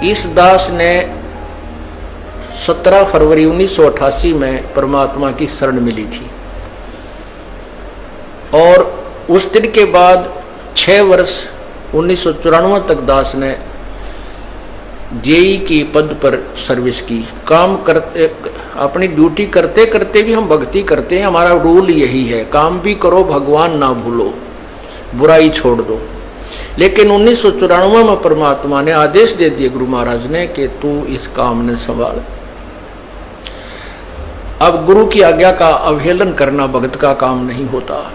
इस दास ने 17 फरवरी 1988 में परमात्मा की शरण मिली थी और उस दिन के बाद 6 वर्ष 1994 तक दास ने जेई की पद पर सर्विस की। काम करते, अपनी ड्यूटी करते करते भी हम भक्ति करते हैं। हमारा रूल यही है, काम भी करो भगवान ना भूलो, बुराई छोड़ दो। लेकिन 1994 में परमात्मा ने आदेश दे दिए गुरु महाराज ने कि तू इस काम ने संभाल। अब गुरु की आज्ञा का अवहेलन करना भगत का काम नहीं होता।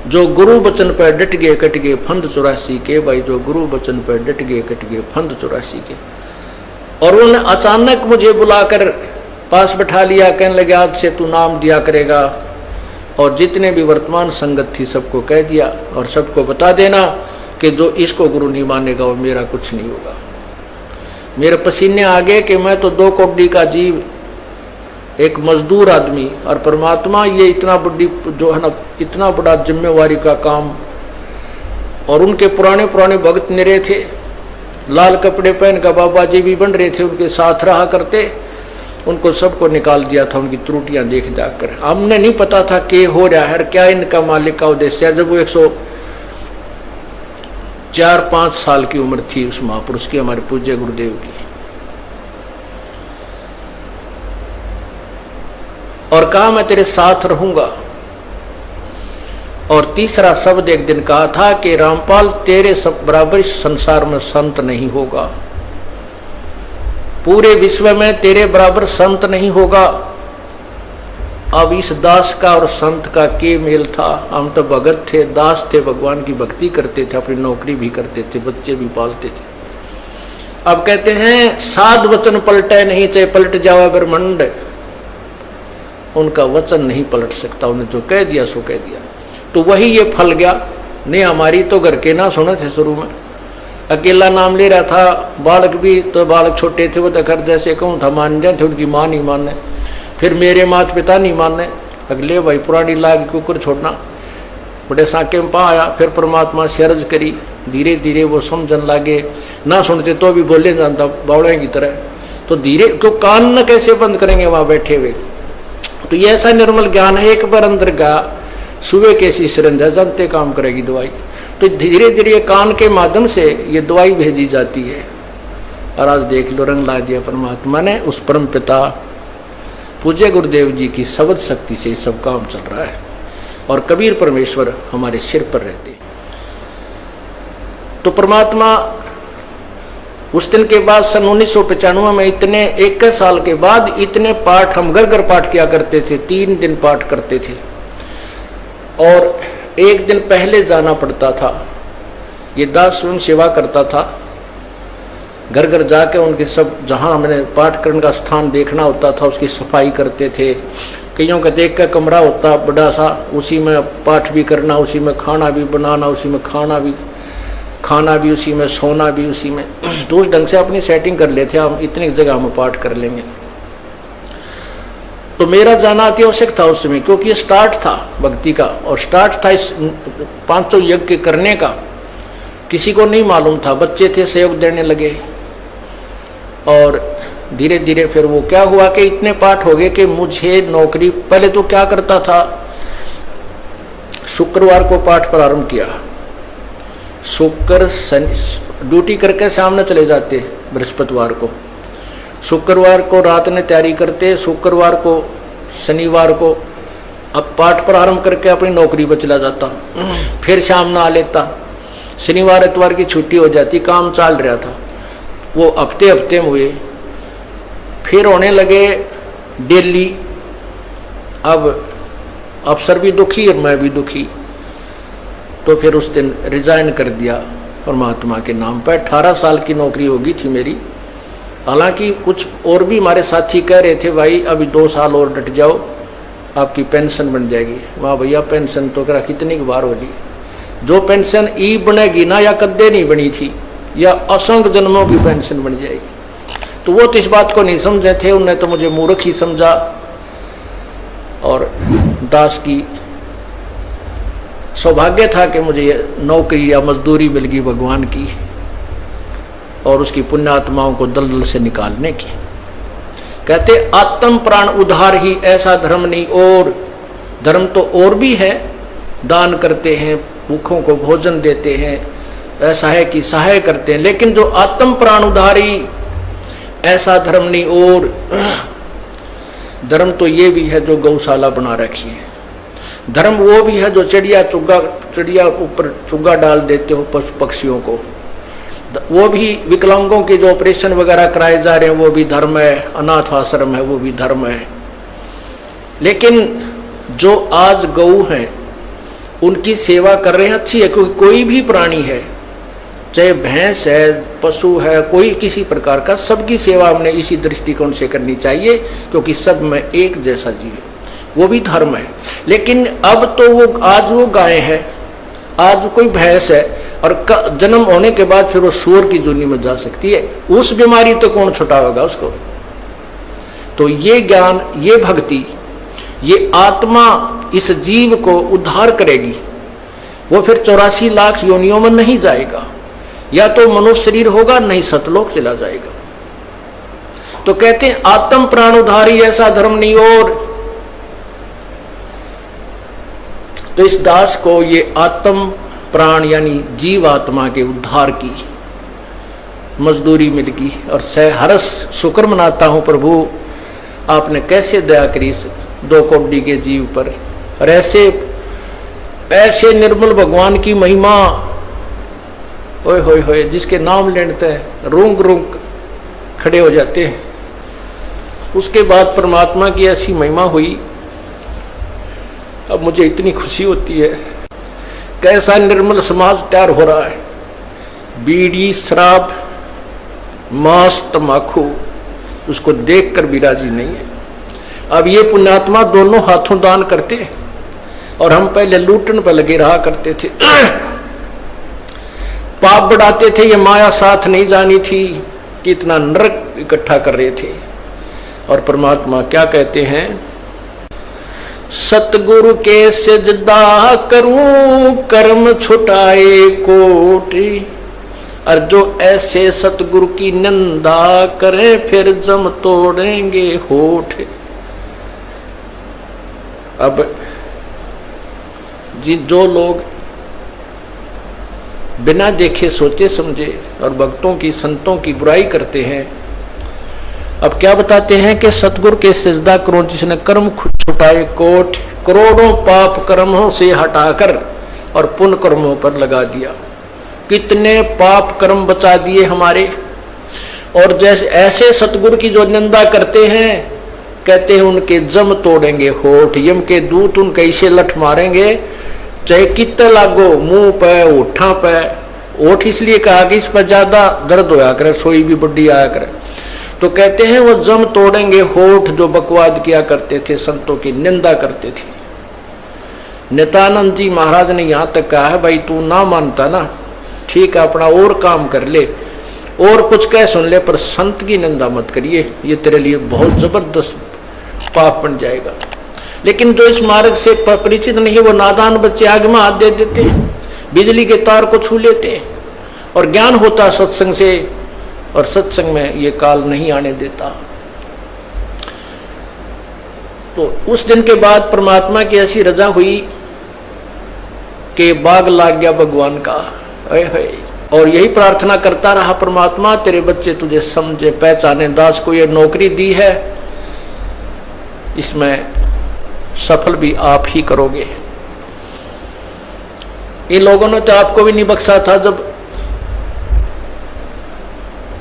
जो गुरु वचन पर डट गए कट गए फंद 84 के। भाई जो गुरु वचन पर डट गए कट गए फंद 84 के। और उन्होंने अचानक मुझे बुलाकर पास बैठा लिया, कहने लगे आज से तू नाम दिया करेगा। और जितने भी वर्तमान संगत थी सबको कह दिया और सबको बता देना कि जो इसको गुरु नहीं मानेगा वो मेरा कुछ नहीं होगा। मेरे पसीने आ गए कि मैं तो 2 कौड़ी का जीव, एक मजदूर आदमी, और परमात्मा ये इतना बड़ी जो है ना, इतना बड़ा जिम्मेवारी का काम। और उनके पुराने पुराने भक्त निरे थे, लाल कपड़े पहन कर बाबा जी भी बन रहे थे, उनके साथ रहा करते। उनको सबको निकाल दिया था उनकी त्रुटियां देख जाकर। हमने नहीं पता था कि हो रहा है क्या इनका मालिक का उद्देश्य है। जब वो 104-5 साल की उम्र थी उस महापुरुष की, हमारे पूज्य गुरुदेव की। और कहा मैं तेरे साथ रहूंगा। और तीसरा शब्द एक दिन कहा था कि रामपाल तेरे सब बराबर इस संसार में संत नहीं होगा, पूरे विश्व में तेरे बराबर संत नहीं होगा। अब इस दास का और संत का के मेल था। हम तो भगत थे, दास थे, भगवान की भक्ति करते थे, अपनी नौकरी भी करते थे, बच्चे भी पालते थे। अब कहते हैं साध वचन पलटे नहीं, चाहे पलट जावा ब्रह्मंड, उनका वचन नहीं पलट सकता। उन्हें जो कह दिया सो कह दिया। तो वही ये फल गया। नहीं हमारी तो घर के ना सुने थे, शुरू में अकेला नाम ले रहा था। बालक भी तो बालक छोटे थे, वो तो घर जैसे कहूँ था मान जाते, उनकी माँ नहीं माने, फिर मेरे माता पिता नहीं माने। अगले भाई पुरानी लाग कुकर छोड़ना, बड़े साके में पा आया। फिर परमात्मा से अर्ज करी, धीरे धीरे वो समझन लागे। ना सुनते तो भी बोले जानता बावड़े की तरह। तो धीरे क्यों कान न कैसे बंद करेंगे वहां बैठे हुए। तो ये ऐसा निर्मल ज्ञान है, एक बार अंदर का सुबह कैसी सिरंजा जानते काम करेगी दवाई। तो धीरे धीरे कान के माध्यम से ये दवाई भेजी जाती है। और आज देख लो रंग ला दिया परमात्मा ने। उस परम पिता पूज्य गुरुदेव जी की शब्द शक्ति से सब काम चल रहा है। और कबीर परमेश्वर हमारे सिर पर रहते। तो परमात्मा उस दिन के बाद सन 1995 में इतने 21 साल के बाद इतने पाठ हम घर घर पाठ किया करते थे। 3 दिन पाठ करते थे और एक दिन पहले जाना पड़ता था। ये दास स्वयं सेवा करता था, घर घर जाके उनके सब जहाँ हमने पाठ करने का स्थान देखना होता था उसकी सफाई करते थे। कईयों का देख कर कमरा होता बड़ा सा, उसी में पाठ भी करना, उसी में खाना भी बनाना, उसी में खाना भी उसी में, सोना भी उसी में। तो उस ढंग से अपनी सेटिंग कर लेते हम, इतनी जगह में पाठ कर लेंगे। तो मेरा जाना अति आवश्यक था उस समय, क्योंकि ये स्टार्ट था भक्ति का और स्टार्ट था इस 500 यज्ञ करने का। किसी को नहीं मालूम था, बच्चे थे सहयोग देने लगे। और धीरे धीरे फिर वो क्या हुआ कि इतने पाठ हो गए कि मुझे नौकरी, पहले तो क्या करता था, शुक्रवार को पाठ प्रारंभ किया। शुक्र शनि ड्यूटी करके सामने चले जाते बृहस्पतिवार को, शुक्रवार को रात में तैयारी करते, शुक्रवार को शनिवार को अब पाठ प्रारंभ करके अपनी नौकरी पर चला जाता। फिर शाम ना आ लेता, शनिवार इतवार की छुट्टी हो जाती। काम चल रहा था वो हफ्ते हफ्ते में हुए, फिर होने लगे डेली। अब अफसर भी दुखी और मैं भी दुखी। तो फिर उस दिन रिजाइन कर दिया परमात्मा के नाम पर। 18 साल की नौकरी होगी थी मेरी। हालांकि कुछ और भी हमारे साथी कह रहे थे भाई अभी 2 साल और डट जाओ आपकी पेंशन बन जाएगी। वाह भैया पेंशन तो करा कितनी बार होगी। जो पेंशन ई बनेगी ना या कद्दे नहीं बनी थी, या असंख्य जन्मों की पेंशन बन जाएगी। तो वो तो इस बात को नहीं समझे थे, उन्होंने तो मुझे मूर्ख ही समझा। और दास की सौभाग्य था कि मुझे नौकरी या मजदूरी मिल गई भगवान की। और उसकी पुण्यात्माओं को दलदल से निकालने की। कहते आत्म प्राण उद्धार ही ऐसा धर्म नहीं, और धर्म तो और भी है, दान करते हैं, भूखों को भोजन देते हैं, ऐसा है कि सहाय करते हैं, लेकिन जो आत्म प्राण उद्धारी ऐसा धर्म नहीं। और धर्म तो ये भी है जो गौशाला बना रखी है, धर्म वो भी है जो चिड़िया ऊपर चुग्गा डाल देते हो पशु पक्षियों को, वो भी विकलांगों के जो ऑपरेशन वगैरह कराए जा रहे हैं वो भी धर्म है, अनाथ आश्रम है वो भी धर्म है। लेकिन जो आज गौ हैं उनकी सेवा कर रहे हैं, अच्छी है, क्योंकि कोई भी प्राणी है, चाहे भैंस है, पशु है, कोई किसी प्रकार का, सबकी सेवा हमने इसी दृष्टिकोण से करनी चाहिए, क्योंकि सब में एक जैसा जीव, वो भी धर्म है। लेकिन अब तो वो आज वो गाय है, आज कोई भैंस है, और जन्म होने के बाद फिर वो सूअर की जूनी में जा सकती है, उस बीमारी तो कौन छुटावेगा उसको। तो ये ज्ञान, ये भक्ति, ये आत्मा इस जीव को उद्धार करेगी। वो फिर 84 लाख योनियों में नहीं जाएगा, या तो मनुष्य शरीर होगा, नहीं सतलोक चला जाएगा। तो कहते हैं आत्म प्राण उद्धारी ऐसा धर्म नहीं। और तो इस दास को ये आत्म प्राण यानी जीव आत्मा के उद्धार की मजदूरी मिल गई, और सहर्ष शुक्र मनाता हूं प्रभु, आपने कैसे दया करी 2 कौड़ी के जीव पर। और ऐसे निर्मल भगवान की महिमा, ओए होए होए, जिसके नाम लेते हैं रूंग रूंग खड़े हो जाते हैं। उसके बाद परमात्मा की ऐसी महिमा हुई, अब मुझे इतनी खुशी होती है। कैसा निर्मल समाज तैयार हो रहा है, बीड़ी शराब मांस तम्बाकू उसको देखकर भी राजी नहीं है। अब ये पुण्यात्मा दोनों हाथों दान करते हैं, और हम पहले लूटन पर लगे रहा करते थे, पाप बढ़ाते थे, ये माया साथ नहीं जानी थी कि इतना नरक इकट्ठा कर रहे थे। और परमात्मा क्या कहते हैं, सतगुरु के सजदा करूं कर्म छुटाए कोटि, और जो ऐसे सतगुरु की निंदा करें फिर जम तोड़ेंगे होठ। अब जो लोग बिना देखे सोचे समझे और भक्तों की संतों की बुराई करते हैं, अब क्या बताते हैं कि सतगुरु के सजदा करो जिसने कर्म छुटाए कोट, करोड़ों पाप कर्मों से हटाकर और पुण्य कर्मों पर लगा दिया। कितने पाप कर्म बचा दिए हमारे। और जैसे ऐसे सतगुरु की जो निंदा करते हैं, कहते हैं उनके जम तोड़ेंगे होठ, यम के दूत उनके ऐसे लठ मारेंगे, चाहे कितने लागो, मुंह पे होठा पे। होठ इसलिए कहा कि इस पर ज्यादा दर्द होया करे, सोई भी बड्डी आया करे। तो कहते हैं वो जम तोड़ेंगे होठ जो बकवाद किया करते थे, संतों की निंदा करते थे। नित्यानंद जी महाराज ने यहां तक कहा है, भाई तू ना मानता ना, ठीक है अपना और काम कर ले, और कुछ कह सुन ले, पर संत की निंदा मत करिए, ये तेरे लिए बहुत जबरदस्त पाप बन जाएगा। लेकिन जो इस मार्ग से परिचित नहीं है, वो नादान बच्चे आगे में हाथ दे देते, बिजली के तार को छू लेते, और ज्ञान होता सत्संग से, और सत्संग में ये काल नहीं आने देता। तो उस दिन के बाद परमात्मा की ऐसी रजा हुई कि बाग लाग गया भगवान का। और यही प्रार्थना करता रहा, परमात्मा तेरे बच्चे तुझे समझे पहचाने, दास को ये नौकरी दी है, इसमें सफल भी आप ही करोगे। इन लोगों ने तो आपको भी नहीं बख्शा था, जब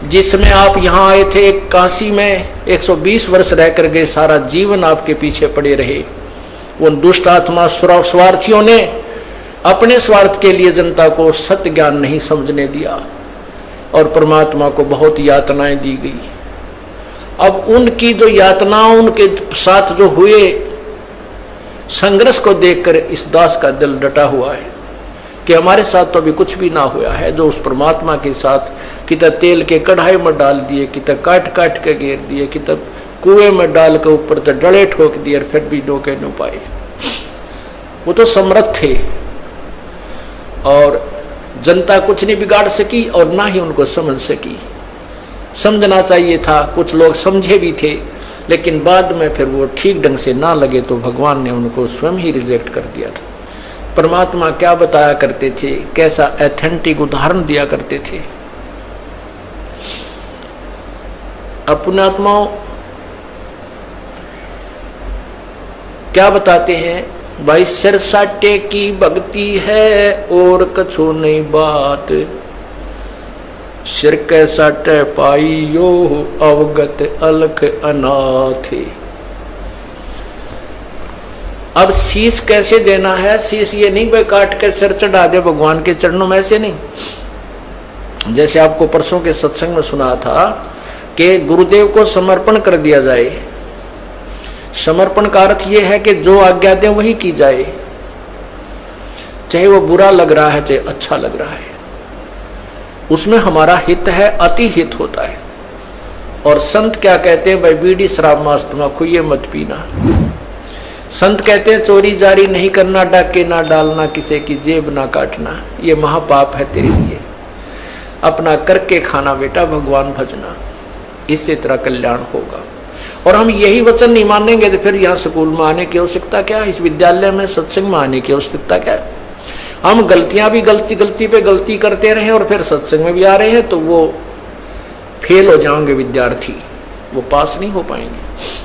जिसमें आप यहां आए थे काशी में 120 वर्ष रहकर गए, सारा जीवन आपके पीछे पड़े रहे। उन दुष्ट आत्मा स्वार्थियों ने अपने स्वार्थ के लिए जनता को सत्य ज्ञान नहीं समझने दिया, और परमात्मा को बहुत यातनाएं दी गई। अब उनकी जो यातनाओं उनके साथ जो हुए संघर्ष को देखकर इस दास का दिल डटा हुआ है कि हमारे साथ तो अभी कुछ भी ना हुआ है। जो उस परमात्मा के साथ कितना तेल के कढ़ाई में डाल दिए, कितना काट काट के घेर दिए, कितना कुएं में डाल के ऊपर तो डले ठोक दिए, फिर भी डोके न पाए। वो तो समर्थ थे, और जनता कुछ नहीं बिगाड़ सकी और ना ही उनको समझ सकी। समझना चाहिए था, कुछ लोग समझे भी थे, लेकिन बाद में फिर वो ठीक ढंग से ना लगे तो भगवान ने उनको स्वयं ही रिजेक्ट कर दिया था। परमात्मा क्या बताया करते थे, कैसा ऑथेंटिक उदाहरण दिया करते थे। अपने आत्माओं क्या बताते हैं, भाई सिर साटे की भक्ति है और कछो नहीं बात, सिर के साटे पाई यो अवगत अलख अनाथ। अब शीश कैसे देना है, शीश ये नहीं भाई काट के सिर चढ़ा दे भगवान के चरणों में, ऐसे नहीं। जैसे आपको परसों के सत्संग में सुना था कि गुरुदेव को समर्पण कर दिया जाए। समर्पण का अर्थ यह है कि जो आज्ञा दे वही की जाए, चाहे वो बुरा लग रहा है चाहे अच्छा लग रहा है, उसमें हमारा हित है, अति हित होता है। और संत क्या कहते हैं, भाई बीड़ी शराब मांस तम्बाकू ये मत पीना। संत कहते हैं चोरी जारी नहीं करना, डाके ना डालना, किसी की जेब ना काटना, ये महापाप है तेरे लिए। अपना करके खाना बेटा, भगवान भजना, इससे तेरा कल्याण होगा। और हम यही वचन नहीं मानेंगे तो फिर यहाँ स्कूल में आने की आवश्यकता क्या है, इस विद्यालय में सत्संग में आने की आवश्यकता क्या है। हम गलतियां भी गलती पे गलती करते रहे और फिर सत्संग में भी आ रहे हैं तो वो फेल हो जाएंगे विद्यार्थी, वो पास नहीं हो पाएंगे।